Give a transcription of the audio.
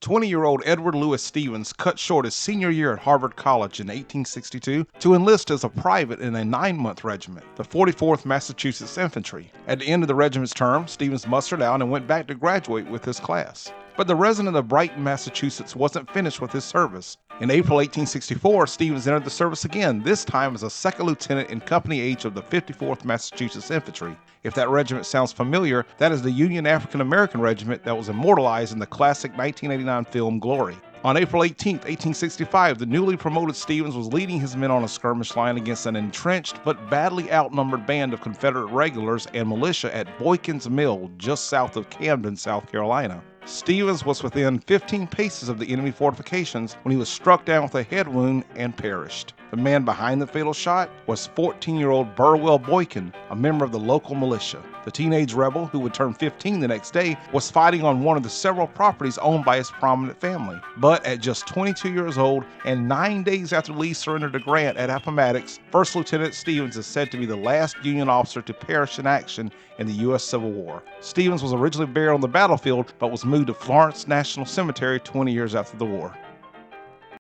20-year-old Edward Lewis Stevens cut short his senior year at Harvard College in 1862 to enlist as a private in a 9-month regiment, the 44th Massachusetts Infantry. At the end of the regiment's term, Stevens mustered out and went back to graduate with his class. But the resident of Brighton, Massachusetts wasn't finished with his service. In April 1864, Stevens entered the service again, this time as a second lieutenant in Company H of the 54th Massachusetts Infantry. If that regiment sounds familiar, that is the Union African American Regiment that was immortalized in the classic 1989 film Glory. On April 18, 1865, the newly promoted Stevens was leading his men on a skirmish line against an entrenched but badly outnumbered band of Confederate regulars and militia at Boykin's Mill, just south of Camden, South Carolina. Stevens was within 15 paces of the enemy fortifications when he was struck down with a head wound and perished. The man behind the fatal shot was 14-year-old Burwell Boykin, a member of the local militia. The teenage rebel, who would turn 15 the next day, was fighting on one of the several properties owned by his prominent family. But at just 22 years old and 9 days after Lee surrendered to Grant at Appomattox, First Lieutenant Stevens is said to be the last Union officer to perish in action in the U.S. Civil War. Stevens was originally buried on the battlefield, but was moved to Florence National Cemetery 20 years after the war.